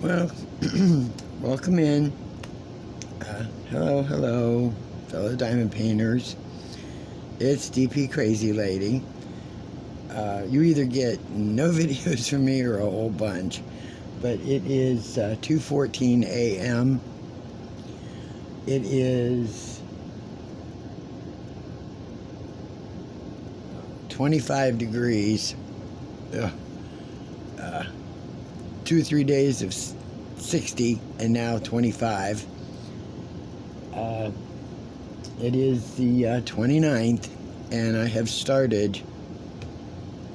Well, welcome in. Hello, fellow diamond painters. It's DP Crazy Lady. You either get no videos from me or a whole bunch, but it is 2:14 a.m. It is 25 degrees. Ugh. 2 or 3 days of 60 and now 25. It is the 29th, and I have started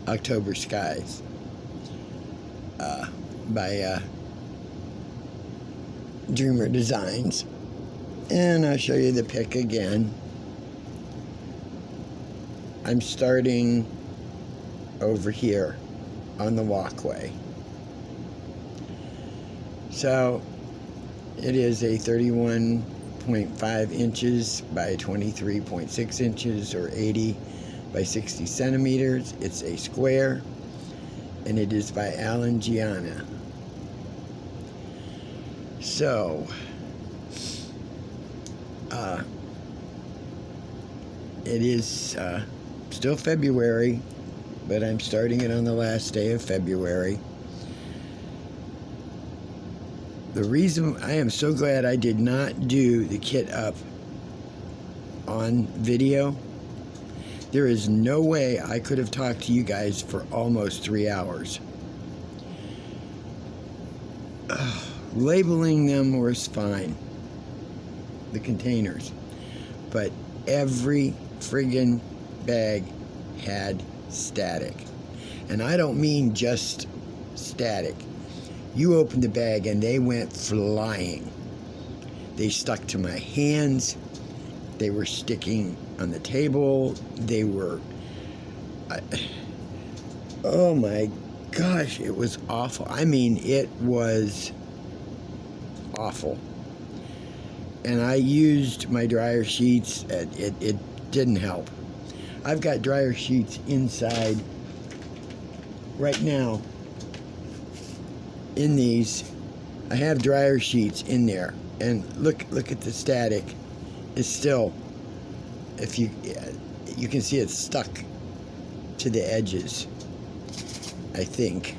October Skies by Dreamer Designs. And I'll show you the pick again. I'm starting over here on the walkway. So it is a 31.5 inches by 23.6 inches, or 80 by 60 centimeters. It's a square, and it is by Alan Gianna. So it is still February, but I'm starting it on the last day of February. The reason I am so glad I did not do the kit up on video, there is no way I could have talked to you guys for almost 3 hours. Labeling them was fine, the containers, but every friggin' bag had static. And I don't mean just static. You opened the bag and they went flying. They stuck to my hands. They were sticking on the table. They were... oh my gosh, it was awful. I mean, it was awful. And I used my dryer sheets. It didn't help. I've got dryer sheets inside right now. In these, I have dryer sheets in there, and look at the static. It's still, if you can see it's stuck to the edges, I think,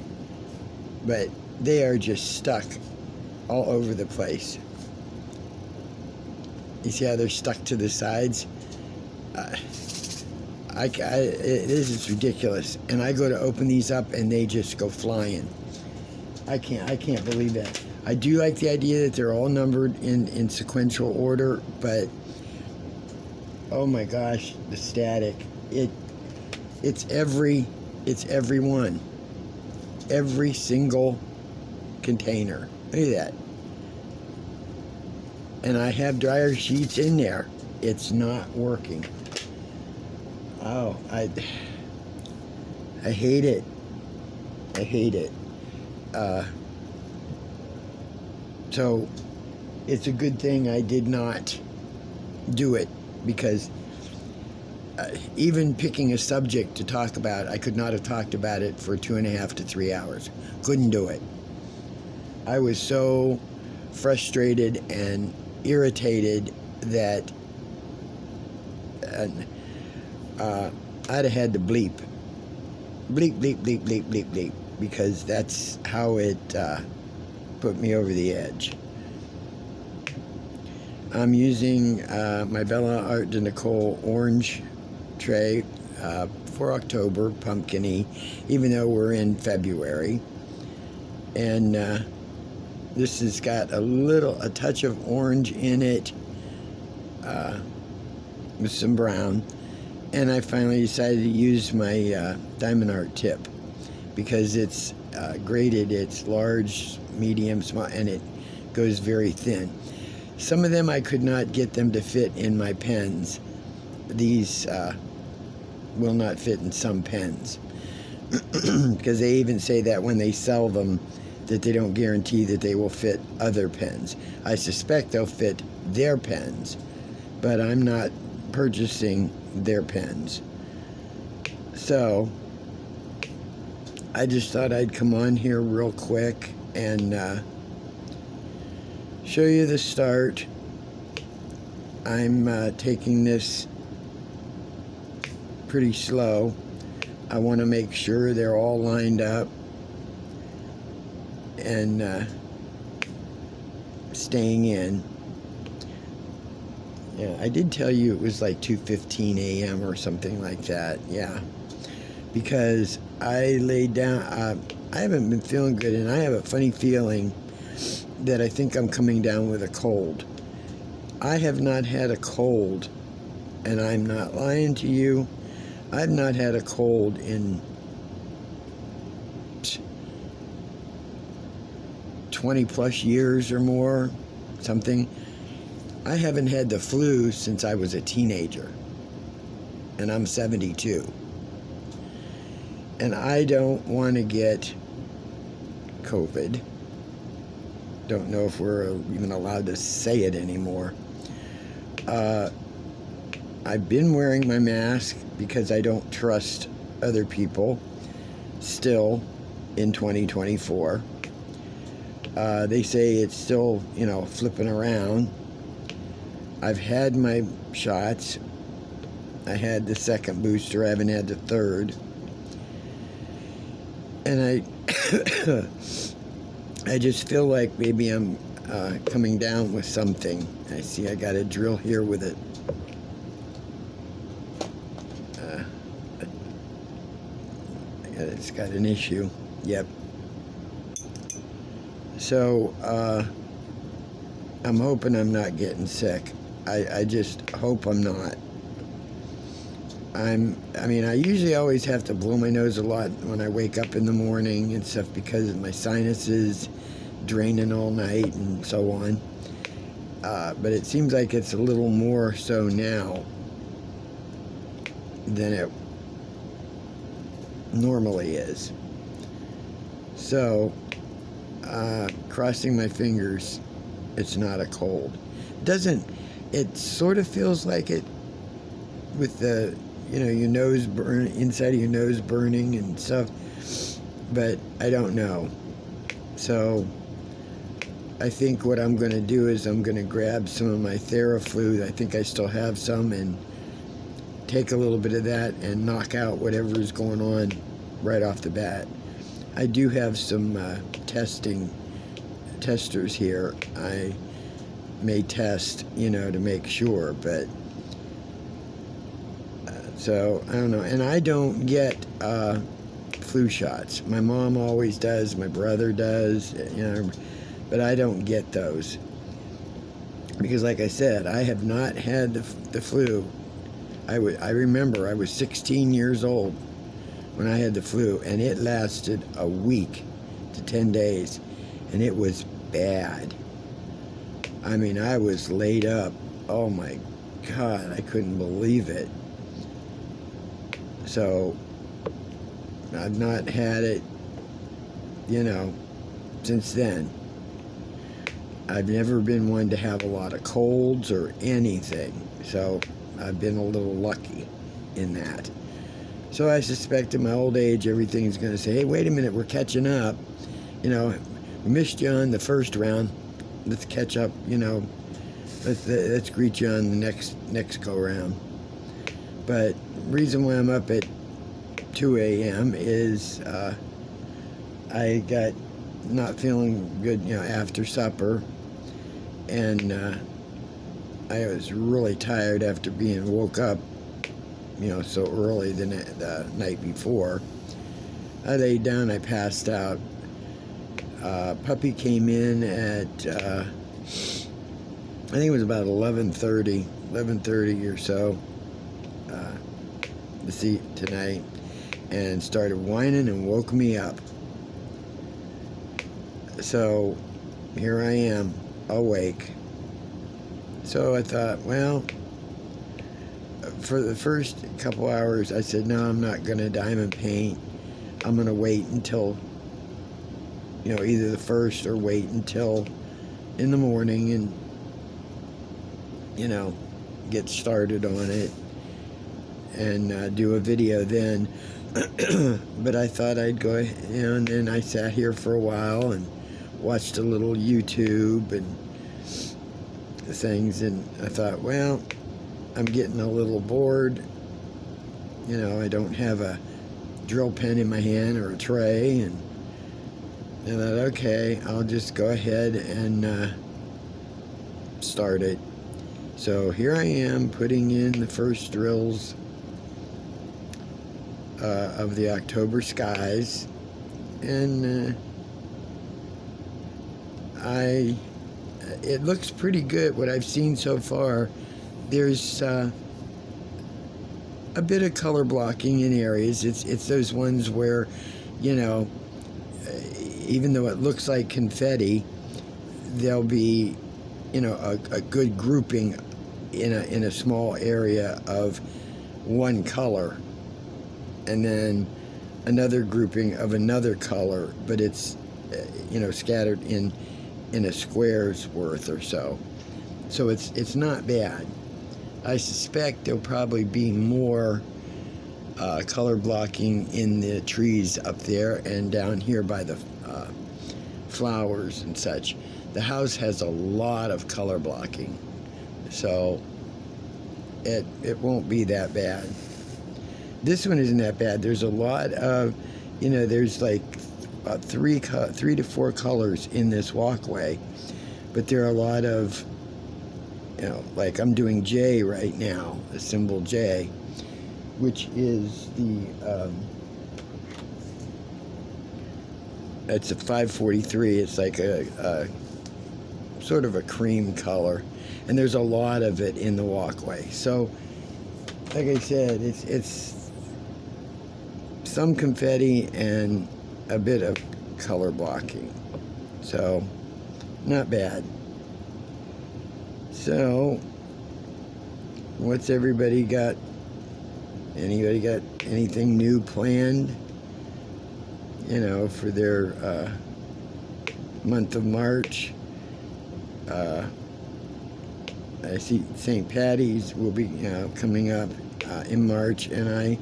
but they are just stuck all over the place. You see how they're stuck to the sides? It is ridiculous. And I go to open these up and they just go flying. I can't believe that. I do like the idea that they're all numbered in sequential order, but oh my gosh, the static. It's every one. Every single container. Look at that. And I have dryer sheets in there. It's not working. Oh, I hate it. I hate it. So it's a good thing I did not do it, because even picking a subject to talk about, I could not have talked about it for 2.5 to 3 hours. Couldn't do it. I was so frustrated and irritated that I'd have had to bleep, because that's how it put me over the edge. I'm using my Bella Art de Nicole orange tray for October, pumpkin-y, even though we're in February. And this has got a touch of orange in it, with some brown. And I finally decided to use my Diamond Art tip, because it's graded. It's large, medium, small, and it goes very thin. Some of them I could not get them to fit in my pens. These will not fit in some pens, because they even say that when they sell them, that they don't guarantee that they will fit other pens. I suspect they'll fit their pens, but I'm not purchasing their pens. So I just thought I'd come on here real quick and show you the start. I'm taking this pretty slow. I want to make sure they're all lined up and staying in. Yeah, I did tell you it was like 2:15 a.m. or something like that. Yeah, because I laid down. I haven't been feeling good, and I have a funny feeling that I think I'm coming down with a cold. I have not had a cold, and I'm not lying to you. I've not had a cold in 20 plus years or more, something. I haven't had the flu since I was a teenager, and I'm 72. And I don't want to get COVID. Don't know if we're even allowed to say it anymore. I've been wearing my mask because I don't trust other people still in 2024. They say it's still, flipping around. I've had my shots. I had the second booster. I haven't had the third. And I just feel like maybe I'm coming down with something. I see I got a drill here with it. It's got an issue. Yep. So I'm hoping I'm not getting sick. I just hope I'm not. I usually always have to blow my nose a lot when I wake up in the morning and stuff because of my sinuses draining all night and so on. But it seems like it's a little more so now than it normally is. So, crossing my fingers, it's not a cold. It sort of feels like it with the, your nose burn, inside of your nose burning and stuff, but I don't know. So, I think what I'm going to do is I'm going to grab some of my Theraflu. I think I still have some, and take a little bit of that and knock out whatever is going on right off the bat. I do have some testers here. I may test, to make sure, but so I don't know. And I don't get flu shots. My mom always does. My brother does. But I don't get those because, like I said, I have not had the flu. I remember I was 16 years old when I had the flu, and it lasted a week to 10 days, and it was bad. I was laid up. Oh my God, I couldn't believe it. So, I've not had it, since then. I've never been one to have a lot of colds or anything, so I've been a little lucky in that. So I suspect in my old age, everything's going to say, hey, wait a minute, we're catching up. We missed you on the first round. Let's catch up, let's greet you on the next go-round. But the reason why I'm up at 2 a.m. is I got not feeling good, after supper. And I was really tired after being woke up, so early the night before. I laid down, I passed out. Puppy came in at, I think it was about 11:30 or so, tonight, and started whining and woke me up. So here I am, awake. So I thought, well, for the first couple hours, I said, no, I'm not going to diamond paint. I'm going to wait until, either the first or wait until in the morning and, get started on it and do a video then. But I thought I'd go, and then I sat here for a while and watched a little YouTube and things, and I thought, well, I'm getting a little bored. You know, I don't have a drill pen in my hand or a tray, and I thought, okay, I'll just go ahead and start it. So here I am putting in the first drills of the October skies, and it looks pretty good. What I've seen so far, there's a bit of color blocking in areas. It's those ones where, you know, even though it looks like confetti, there'll be, you know, a good grouping in a small area of one color, and then another grouping of another color, but it's you know, scattered in a square's worth or so. So it's not bad. I suspect there'll probably be more color blocking in the trees up there and down here by the flowers and such. The house has a lot of color blocking, so it won't be that bad. This one isn't that bad. There's a lot of, you know, there's like about three to four colors in this walkway, but there are a lot of, you know, like I'm doing J right now, the symbol J, which is the it's a 543. It's like a sort of a cream color, and there's a lot of it in the walkway. So, like I said, it's some confetti and a bit of color blocking. So, not bad. So, what's everybody got? Anybody got anything new planned? You know, for their month of March? I see St. Patty's will be coming up in March, and I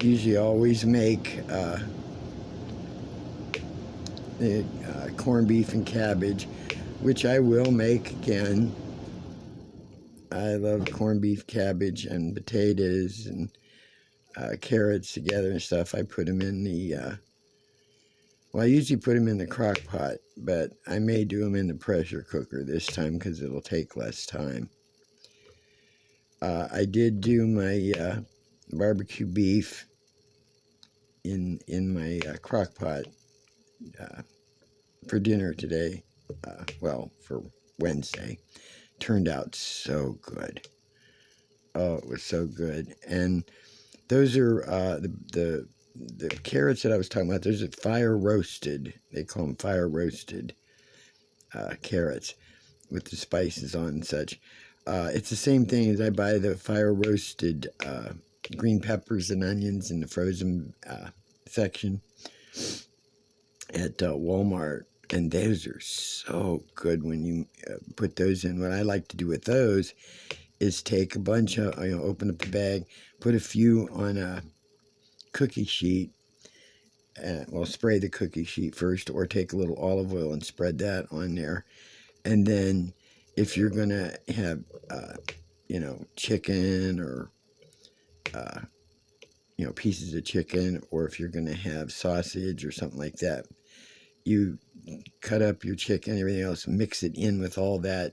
usually always make the corned beef and cabbage, which I will make again. I love corned beef, cabbage, and potatoes and carrots together and stuff. I put them in the well, I usually put them in the crock pot, but I may do them in the pressure cooker this time because it'll take less time. I did do my barbecue beef in my crock pot for dinner today. Well, for Wednesday. Turned out so good. Oh, it was so good. And those are the carrots that I was talking about. Those are fire roasted. They call them fire roasted carrots with the spices on and such. It's the same thing as I buy the fire roasted green peppers and onions in the frozen section at Walmart. And those are so good when you put those in. What I like to do with those is take a bunch of, open up the bag, put a few on a cookie sheet, well, spray the cookie sheet first, or take a little olive oil and spread that on there. And then if you're going to have, chicken or, pieces of chicken, or if you're going to have sausage or something like that, you cut up your chicken and everything else, mix it in with all that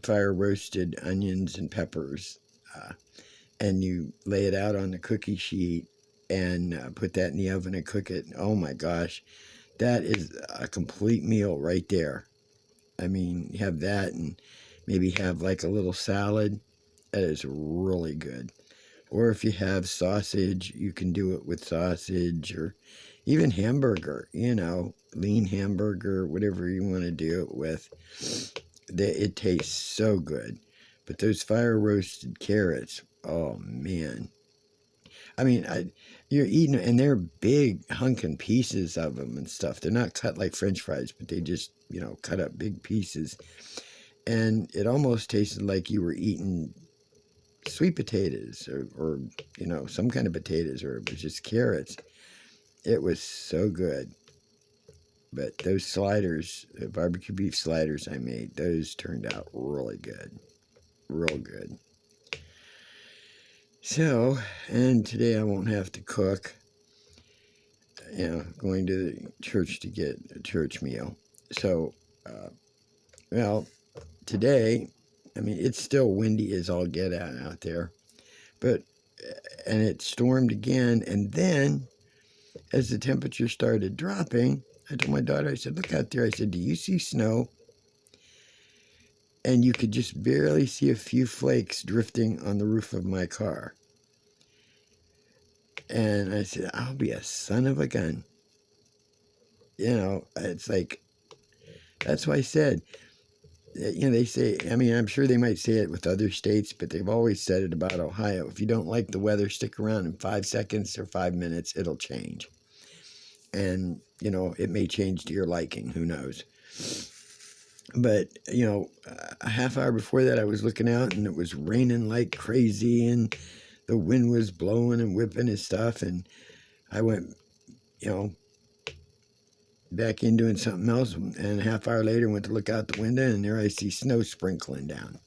fire roasted onions and peppers, and you lay it out on the cookie sheet and put that in the oven and cook it. Oh my gosh, that is a complete meal right there. I mean, you have that and maybe have like a little salad. That is really good. Or if you have sausage, you can do it with sausage, or even hamburger, lean hamburger, whatever you want to do it with. It tastes so good. But those fire roasted carrots, oh man. I mean, you're eating, and they're big hunking pieces of them and stuff. They're not cut like French fries, but they just, cut up big pieces. And it almost tasted like you were eating sweet potatoes or some kind of potatoes, or it was just carrots. It was so good. But those sliders, the barbecue beef sliders I made, those turned out really good. Real good. So, and today I won't have to cook. Going to the church to get a church meal. So, well, today, I mean, it's still windy as all get out there. But, and it stormed again. And then, as the temperature started dropping, I told my daughter, I said, look out there. I said, do you see snow? And you could just barely see a few flakes drifting on the roof of my car. And I said, I'll be a son of a gun. It's like, that's why I said, they say, I mean, I'm sure they might say it with other states, but they've always said it about Ohio. If you don't like the weather, stick around in 5 seconds or 5 minutes, it'll change. And, it may change to your liking, who knows. But, a half hour before that, I was looking out and it was raining like crazy and the wind was blowing and whipping and stuff. And I went, back in doing something else. And a half hour later, went to look out the window and there I see snow sprinkling down.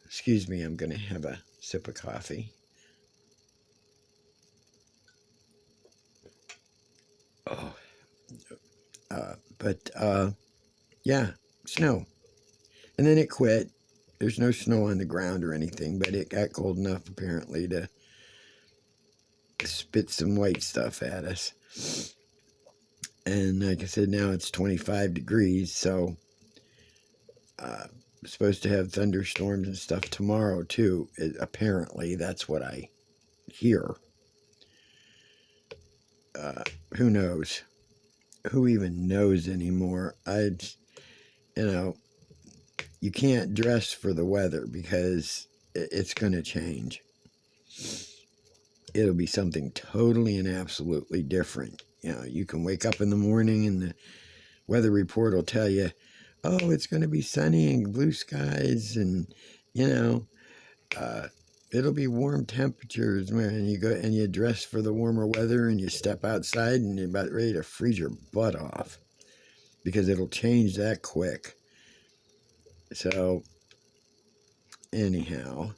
Excuse me, I'm going to have a sip of coffee. Oh, yeah, snow. And then it quit. There's no snow on the ground or anything, but it got cold enough apparently to spit some white stuff at us. And like I said, now it's 25 degrees, so supposed to have thunderstorms and stuff tomorrow too. Apparently, that's what I hear. Who knows? Who even knows anymore? You can't dress for the weather because it's going to change. It'll be something totally and absolutely different. You can wake up in the morning and the weather report will tell you, oh, it's going to be sunny and blue skies and, it'll be warm temperatures, man. And you go and you dress for the warmer weather and you step outside and you're about ready to freeze your butt off because it'll change that quick. So, anyhow,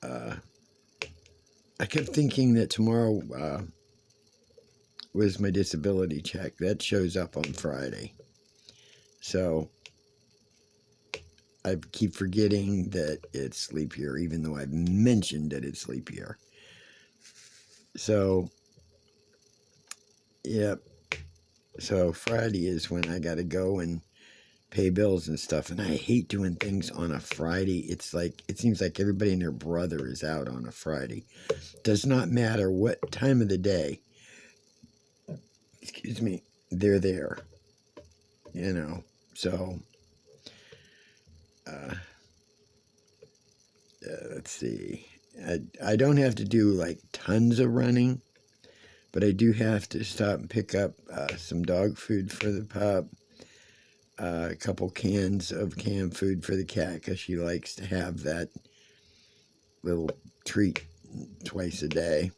I kept thinking that tomorrow was my disability check. That shows up on Friday. So, I keep forgetting that it's leap year, even though I've mentioned that it's leap year. So, yep. So Friday is when I got to go and pay bills and stuff. And I hate doing things on a Friday. It's like, it seems like everybody and their brother is out on a Friday. Does not matter what time of the day, excuse me, they're there. So, let's see. I don't have to do like tons of running, but I do have to stop and pick up some dog food for the pup, a couple cans of canned food for the cat because she likes to have that little treat twice a day.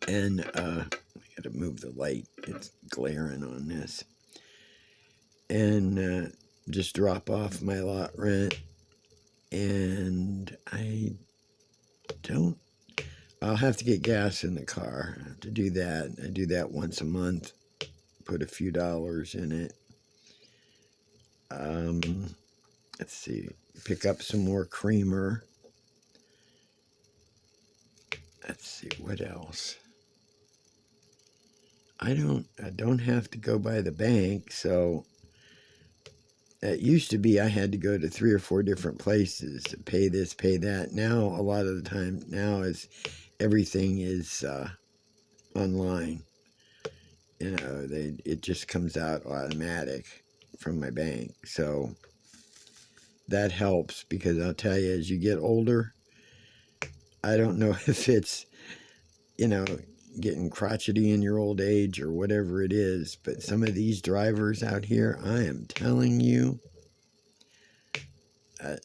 And I got to move the light; it's glaring on this. And just drop off my lot rent. And I'll have to get gas in the car. I have to do that. I do that once a month. Put a few dollars in it. Let's see. Pick up some more creamer. Let's see, what else? I don't have to go by the bank, so it used to be I had to go to 3 or 4 different places to pay this, pay that. Now, a lot of the time, everything is online. It just comes out automatic from my bank. So that helps because I'll tell you, as you get older, I don't know if it's, getting crotchety in your old age or whatever it is, but some of these drivers out here, I am telling you, I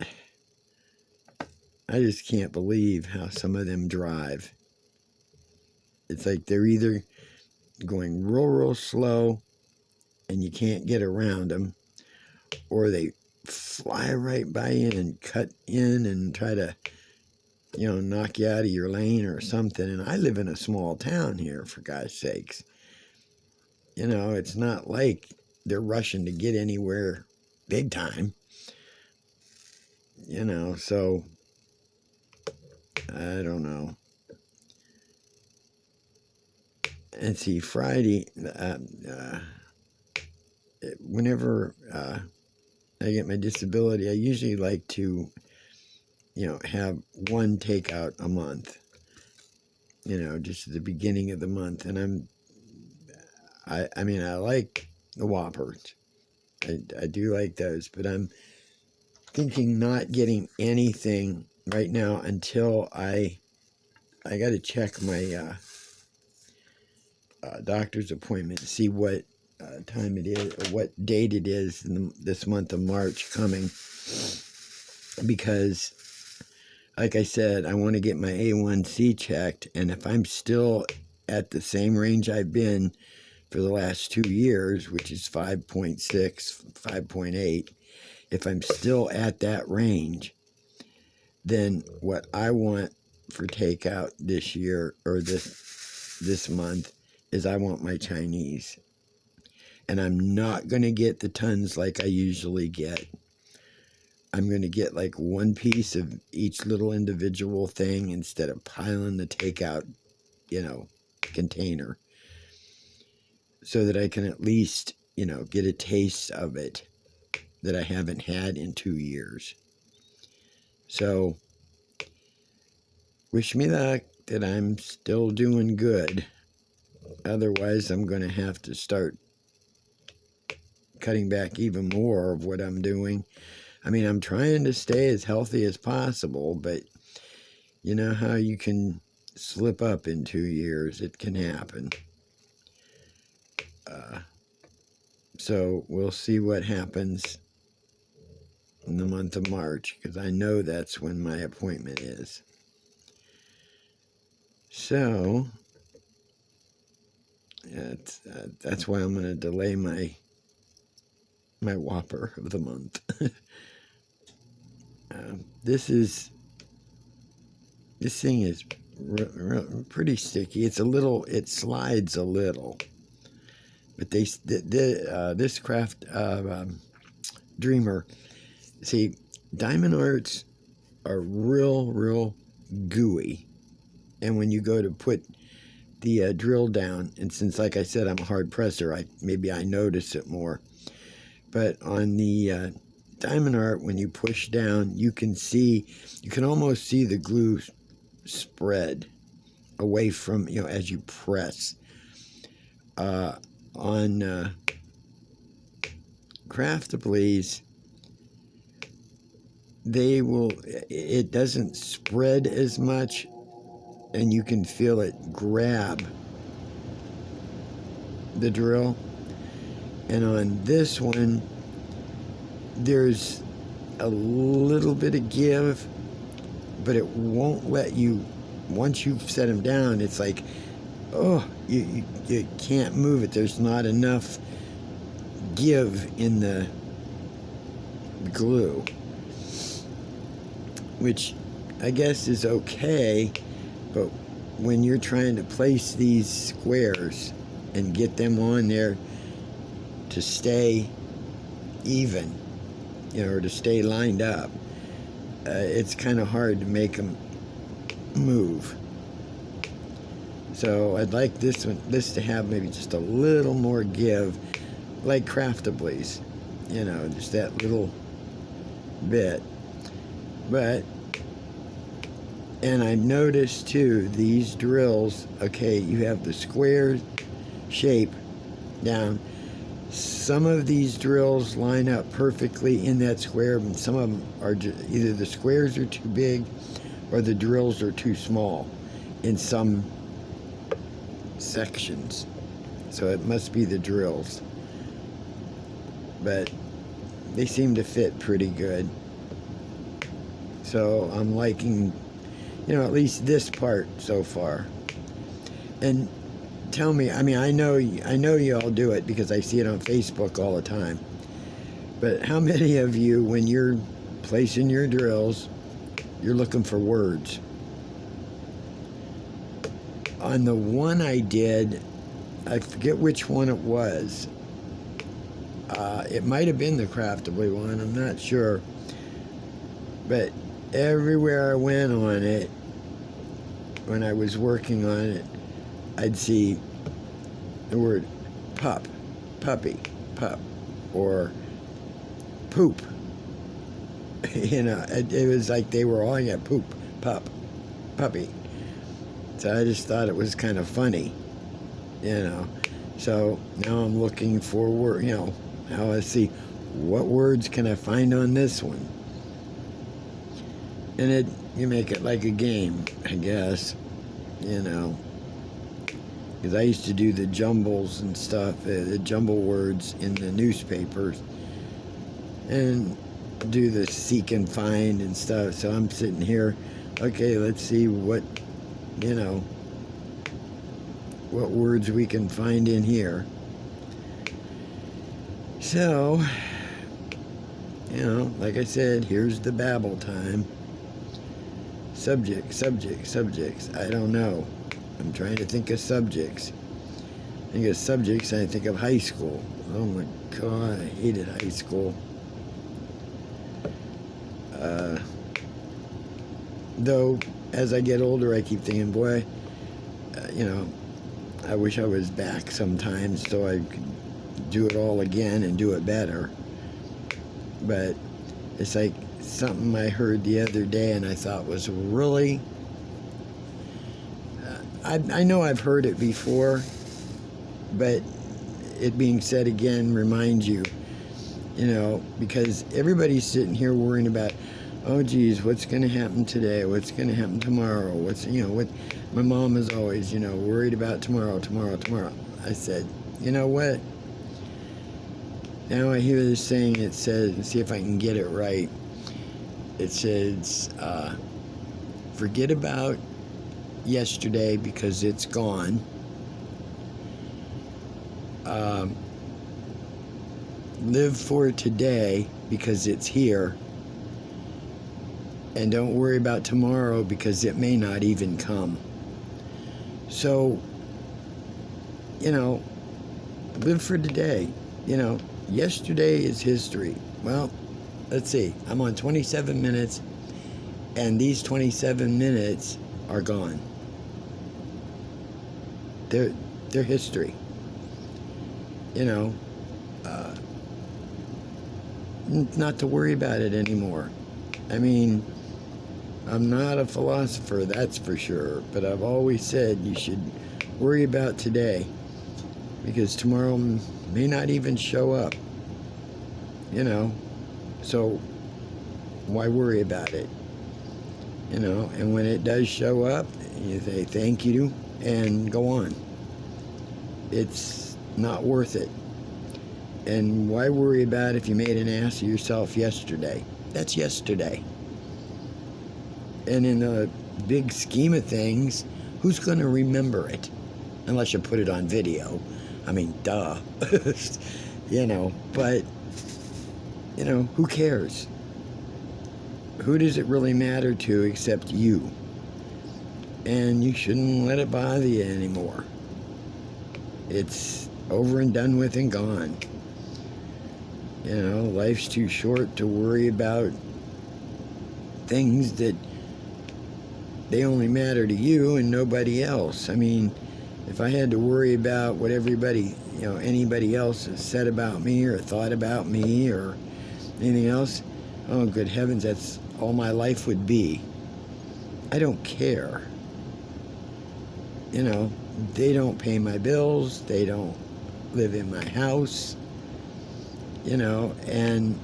just can't believe how some of them drive. It's like they're either, going real slow and you can't get around them, or they fly right by you and cut in and try to, knock you out of your lane or something. And I live in a small town here, for God's sakes. It's not like they're rushing to get anywhere big time. So I don't know. And see, Friday, whenever I get my disability, I usually like to, have one takeout a month, just at the beginning of the month. And I mean, I like the Whoppers. I do like those, but I'm thinking not getting anything right now until I got to check my doctor's appointment to see what time it is, or what date it is in this month of March coming, because like I said, I want to get my A1C checked, and if I'm still at the same range I've been for the last 2 years, which is 5.6, 5.8, if I'm still at that range, then what I want for takeout this year, or this month, is I want my Chinese. And I'm not going to get the tons like I usually get. I'm going to get like one piece of each little individual thing instead of piling the takeout, container, so that I can at least, get a taste of it that I haven't had in 2 years. So, wish me luck that I'm still doing good. Otherwise, I'm going to have to start cutting back even more of what I'm doing. I mean, I'm trying to stay as healthy as possible, but you know how you can slip up in 2 years. It can happen. So we'll see what happens in the month of March, because I know that's when my appointment is. So that's why I'm going to delay my Whopper of the month. This thing is pretty sticky. It slides a little, but this craft dreamer, see, diamond arts are real gooey, and when you go to put the drill down, and since, like I said, I'm a hard presser, maybe I notice it more. But on the diamond art, when you push down, you can almost see the glue spread away from, as you press. On Craftably's, it doesn't spread as much, and you can feel it grab the drill. And on this one, there's a little bit of give, but it won't let you, once you've set them down, it's like, you can't move it. There's not enough give in the glue, which I guess is okay, but when you're trying to place these squares and get them on there to stay even, or to stay lined up, it's kind of hard to make them move. So I'd like this to have maybe just a little more give, like Craftably's, just that little bit. And I noticed too, these drills, okay, you have the square shape down. Some of these drills line up perfectly in that square, and some of them are either the squares are too big or the drills are too small in some sections. So it must be the drills. But they seem to fit pretty good. So I'm liking, at least this part so far. And tell me, I mean, I know you all do it because I see it on Facebook all the time. But how many of you, when you're placing your drills, you're looking for words? On the one I did, I forget which one it was. It might have been the Craftably one, I'm not sure. But everywhere I went on it, when I was working on it, I'd see the word pup, puppy, pup, or poop. You know, it was like they were all, yeah, poop, pup, puppy. So I just thought it was kind of funny, you know. So now I'm looking for word, you know, now I see what words can I find on this one. And you make it like a game, I guess, you know. Because I used to do the jumbles and stuff, the jumble words in the newspapers, and do the seek and find and stuff. So I'm sitting here, okay, let's see what, you know, what words we can find in here. So, you know, like I said, here's the babble time. Subject, subject, subjects. I don't know. I'm trying to think of subjects. I think of subjects and I think of high school. Oh my God, I hated high school. Though, as I get older, I keep thinking, boy, you know, I wish I was back sometimes so I could do it all again and do it better. But it's like something I heard the other day and I thought was really... I know I've heard it before, but it being said again reminds you, you know, because everybody's sitting here worrying about, oh geez, what's going to happen today? What's going to happen tomorrow? What's, you know, what my mom is always, you know, worried about tomorrow. I said, you know what? Now I hear this saying, it says, see if I can get it right. It says, forget about yesterday because it's gone. Live for today because it's here. And don't worry about tomorrow because it may not even come. So, you know, live for today. You know, yesterday is history. Well, let's see. I'm on 27 minutes, and these 27 minutes are gone. They're history. You know, not to worry about it anymore. I mean, I'm not a philosopher, that's for sure, but I've always said you should worry about today because tomorrow may not even show up, you know, so why worry about it, you know, and when it does show up, you say thank you and go on. It's not worth it. And why worry about if you made an ass of yourself yesterday? That's yesterday. And in the big scheme of things, who's going to remember it? Unless you put it on video. I mean, duh. You know, but, you know, who cares? Who does it really matter to except you? And you shouldn't let it bother you anymore. It's over and done with and gone. You know, life's too short to worry about things that they only matter to you and nobody else. I mean, if I had to worry about what everybody, you know, anybody else has said about me or thought about me or anything else, oh, good heavens, that's all my life would be. I don't care. You know, they don't pay my bills. They don't live in my house. You know, and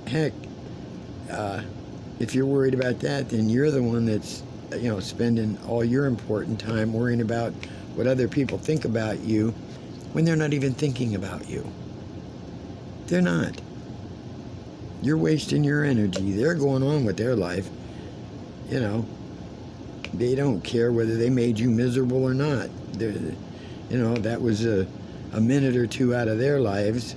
heck, if you're worried about that, then you're the one that's, you know, spending all your important time worrying about what other people think about you when they're not even thinking about you. They're not. You're wasting your energy. They're going on with their life. You know, they don't care whether they made you miserable or not. You know, that was a minute or two out of their lives,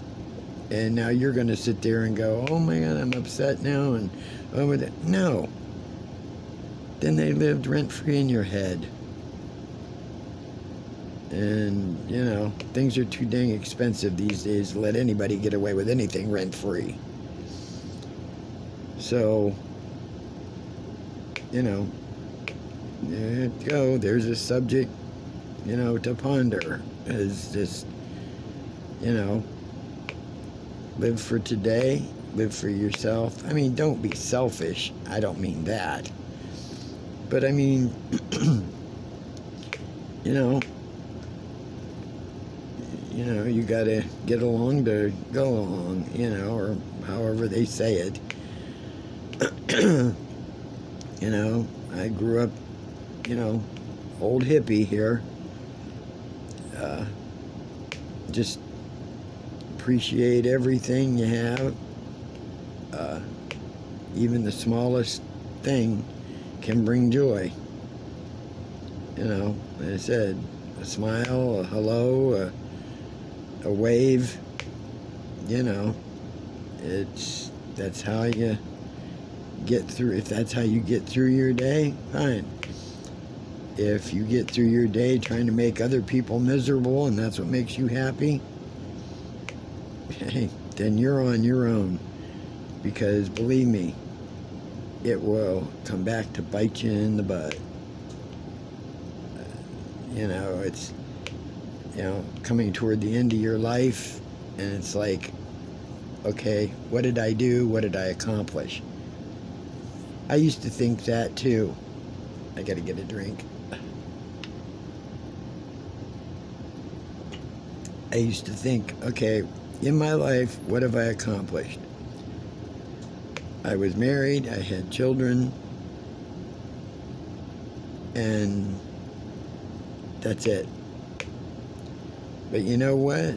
and now you're going to sit there and go, oh my God, I'm upset now, and over that. No. Then they lived rent-free in your head. And, you know, things are too dang expensive these days to let anybody get away with anything rent-free. So, you know, there you go. There's a subject, you know, to ponder. Is just, you know, live for today, live for yourself. I mean, don't be selfish. I don't mean that. But I mean, you know, you gotta get along to go along, you know, or however they say it. You know, I grew up, you know, old hippie here. Just appreciate everything you have. Even the smallest thing can bring joy. You know, like I said, a smile, a hello, a wave. You know, that's how you get through. If that's how you get through your day, fine. If you get through your day trying to make other people miserable and that's what makes you happy, hey, then you're on your own. Because believe me, it will come back to bite you in the butt. You know, it's, you know, coming toward the end of your life, and it's like, okay, what did I do? What did I accomplish? I used to think that too. I gotta get a drink. I used to think, okay, in my life, what have I accomplished? I was married, I had children, and that's it. But you know what?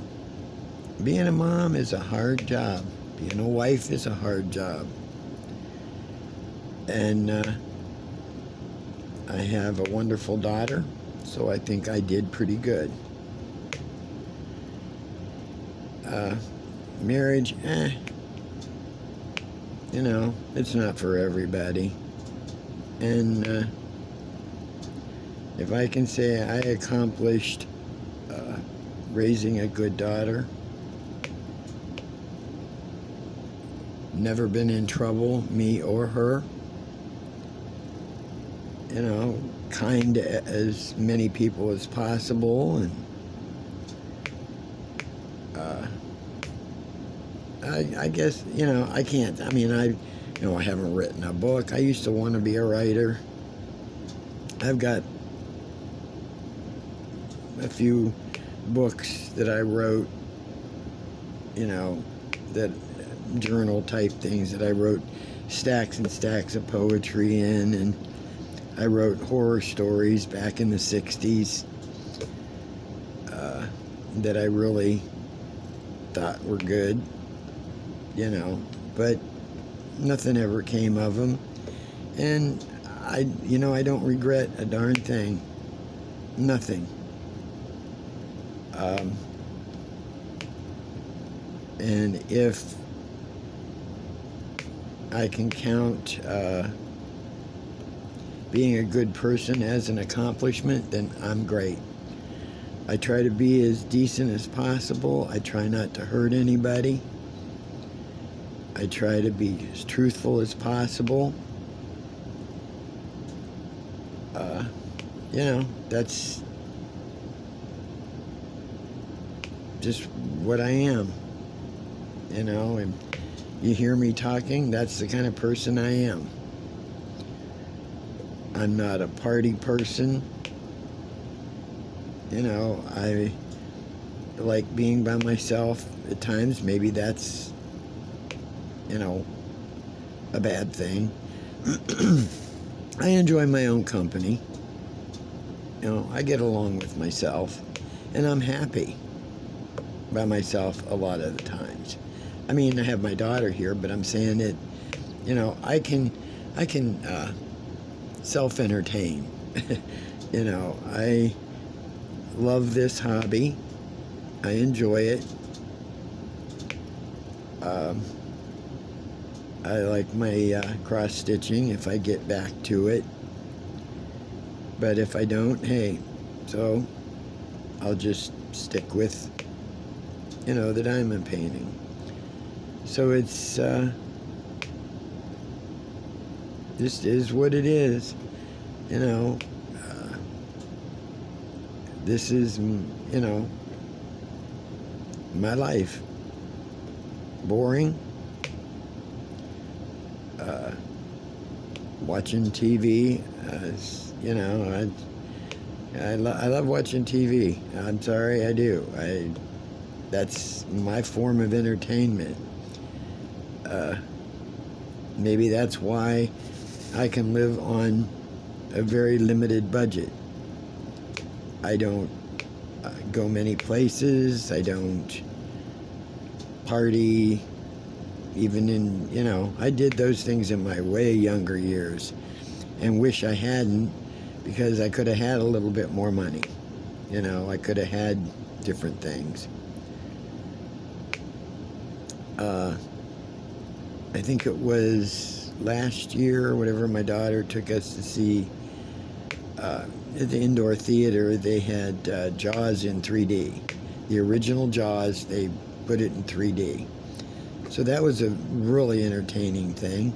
Being a mom is a hard job. Being a wife is a hard job. And I have a wonderful daughter, so I think I did pretty good. Marriage, you know, it's not for everybody. And if I can say I accomplished raising a good daughter, never been in trouble, me or her, you know, kind to as many people as possible, and I guess, you know, I can't, I mean, I haven't written a book. I used to want to be a writer. I've got a few books that I wrote, you know, that journal type things that I wrote stacks and stacks of poetry in, and I wrote horror stories back in the 60s that I really thought were good, you know, but nothing ever came of them. And I don't regret a darn thing. Nothing. And if I can count being a good person as an accomplishment, then I'm great. I try to be as decent as possible. I try not to hurt anybody. I try to be as truthful as possible. You know, that's just what I am. You know, and you hear me talking, that's the kind of person I am. I'm not a party person. You know, I like being by myself at times. Maybe that's, you know, a bad thing. I enjoy my own company. You know, I get along with myself, and I'm happy by myself a lot of the times. I mean, I have my daughter here, but I'm saying that, you know, I can self-entertain. You know, love this hobby. I enjoy it. I like my cross stitching if I get back to it. But if I don't, hey, so I'll just stick with, the diamond painting. So it's, just is what it is, this is, my life. Boring. Watching TV, I love watching TV. I'm sorry, I do. That's my form of entertainment. Maybe that's why I can live on a very limited budget. I don't go many places. I don't party. Even in, I did those things in my way younger years and wish I hadn't, because I could have had a little bit more money. I could have had different things. I think it was last year or whatever, my daughter took us to see at the indoor theater. They had Jaws in 3D. The original Jaws, they put it in 3D. So that was a really entertaining thing.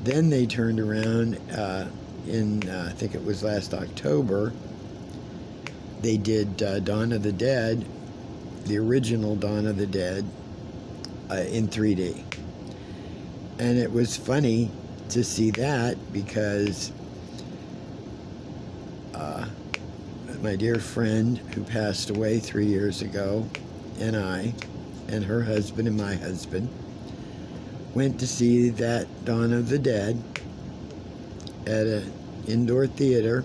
Then they turned around I think it was last October, they did Dawn of the Dead, the original Dawn of the Dead, in 3D. And it was funny to see that because my dear friend who passed away 3 years ago and I and her husband and my husband went to see that Dawn of the Dead at an indoor theater.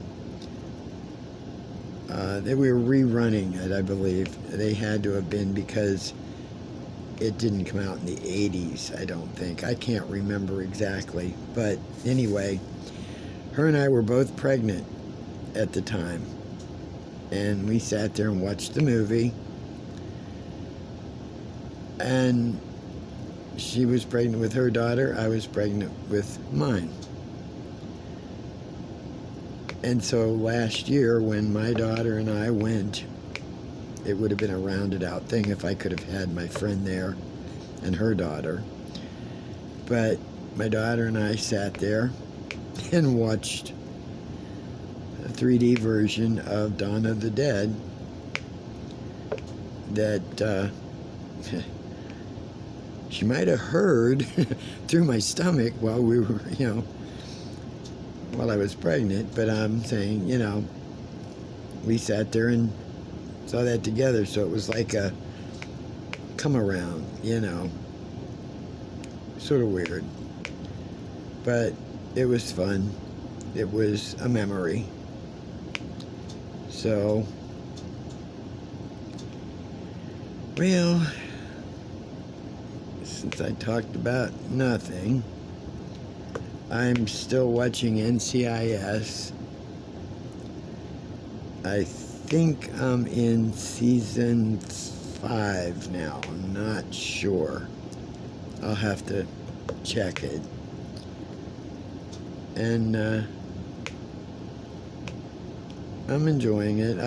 They were rerunning it, I believe. They had to have been, because it didn't come out in the 80s, I don't think. I can't remember exactly. But anyway, her and I were both pregnant at the time. And we sat there and watched the movie. And she was pregnant with her daughter. I was pregnant with mine. And so last year, when my daughter and I went, it would have been a rounded out thing if I could have had my friend there and her daughter. But my daughter and I sat there and watched a 3D version of Dawn of the Dead that she might have heard through my stomach while we were, while I was pregnant. But I'm saying, we sat there and saw that together. So it was like a come around, sort of weird. But it was fun. It was a memory. So, well, since I talked about nothing, I'm still watching NCIS. I think I'm in season 5 now. I'm not sure. I'll have to check it. And I'm enjoying it.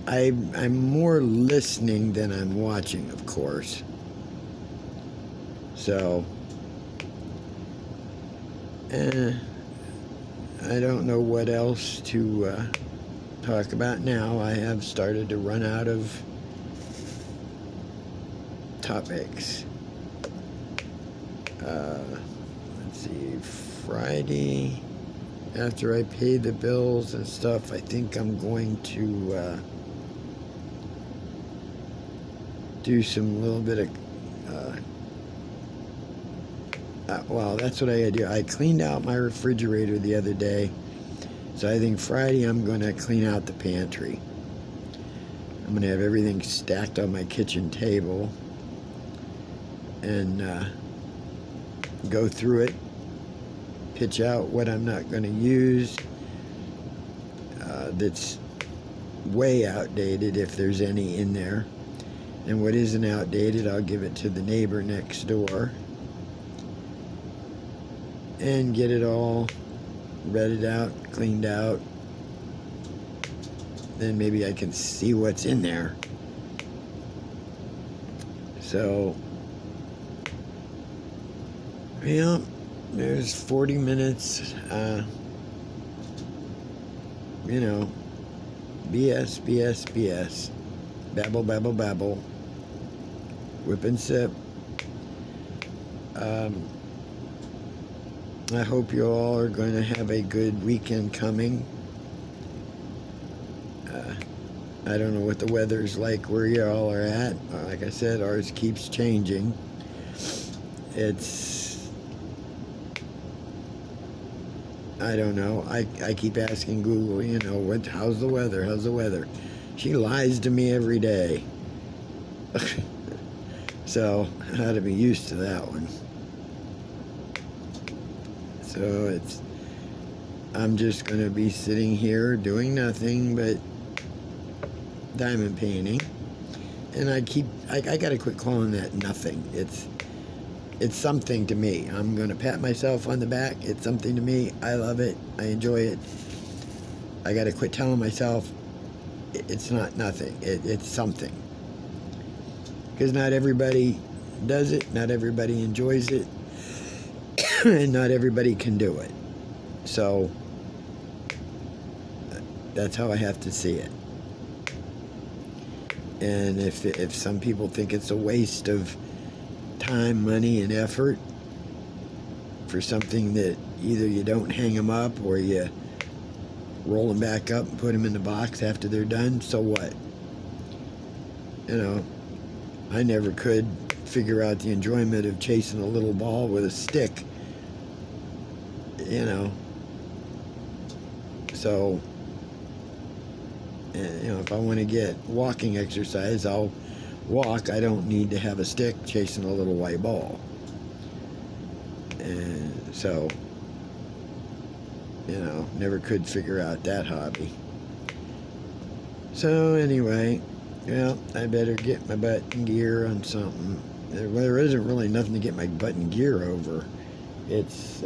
I'm more listening than I'm watching, of course. So, I don't know what else to talk about now. I have started to run out of topics. Let's see, Friday, after I pay the bills and stuff, I think I'm going to do some little bit of well, that's what I gotta do. I cleaned out my refrigerator the other day, so I think Friday I'm going to clean out the pantry. I'm going to have everything stacked on my kitchen table and go through it, pitch out what I'm not going to use, that's way outdated if there's any in there. And what isn't outdated, I'll give it to the neighbor next door and get it all redded out, cleaned out. Then maybe I can see what's in there. So, yeah, there's 40 minutes, you know, BS, BS, BS. Babble, babble, babble. WIP and SIP. I hope you all are going to have a good weekend coming. I don't know what the weather's like where you all are at. Like I said, ours keeps changing. It's, I don't know. I keep asking Google, you know, how's the weather? How's the weather? She lies to me every day. So I had to be used to that one. So I'm just going to be sitting here doing nothing but diamond painting. And I got to quit calling that nothing. It's something to me. I'm going to pat myself on the back. It's something to me. I love it. I enjoy it. I got to quit telling myself it's not nothing. It's something. Because not everybody does it. Not everybody enjoys it. And not everybody can do it. So that's how I have to see it. And if some people think it's a waste of time, money, and effort for something that either you don't hang them up or you roll them back up and put them in the box after they're done, so what? You know, I never could figure out the enjoyment of chasing a little ball with a stick, you know. So, you know, if I want to get walking exercise, I'll walk. I don't need to have a stick chasing a little white ball. And so, you know, never could figure out that hobby. So anyway, well, I better get my butt in gear on something. There isn't really nothing to get my butt in gear over. It's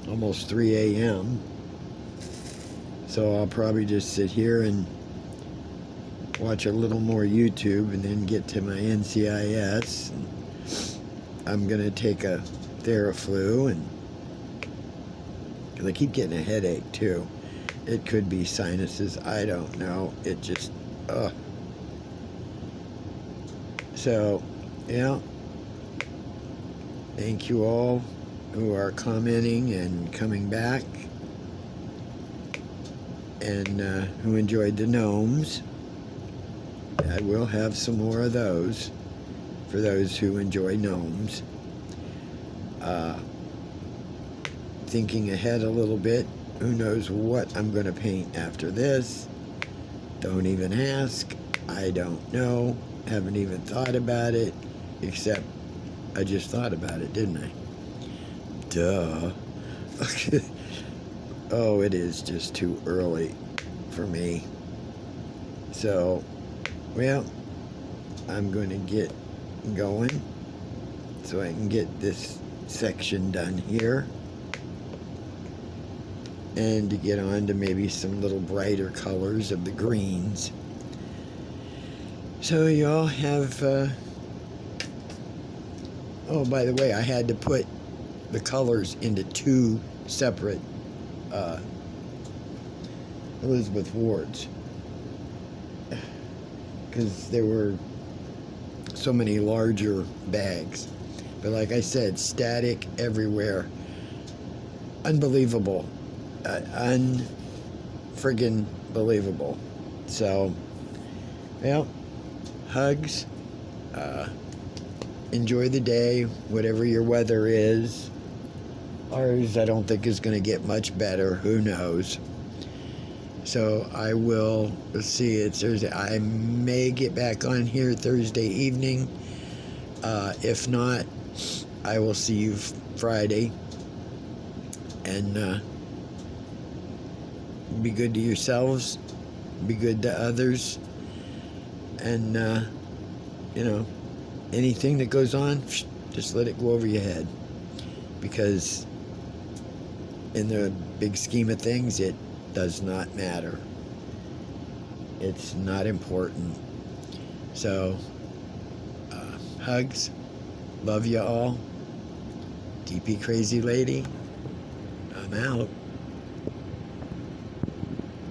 almost 3 a.m. So I'll probably just sit here and watch a little more YouTube and then get to my NCIS. I'm going to take a Theraflu, and because I keep getting a headache too. It could be sinuses. I don't know. It just, So, yeah. Thank you all who are commenting and coming back, and who enjoyed the gnomes. I will have some more of those for those who enjoy gnomes. Thinking ahead a little bit, who knows what I'm going to paint after this? Don't even ask. I don't know. Haven't even thought about it, except I just thought about it, didn't I? Duh. Oh, it is just too early for me. So, well, I'm going to get going so I can get this section done here, and to get on to maybe some little brighter colors of the greens. So you all have, oh, by the way, I had to put the colors into 2 separate Elizabeth Wards, because there were so many larger bags. But like I said, static everywhere. Unbelievable. Unfriggin' believable. So, well, hugs. Enjoy the day, whatever your weather is. Ours, I don't think, is going to get much better. Who knows? So I will, let's see, it's Thursday. I may get back on here Thursday evening. If not, I will see you Friday. And be good to yourselves. be good to others, and you know, anything that goes on, just let it go over your head, because in the big scheme of things, it does not matter. It's not important. So, hugs. Love you all. DP Crazy Lady. I'm out.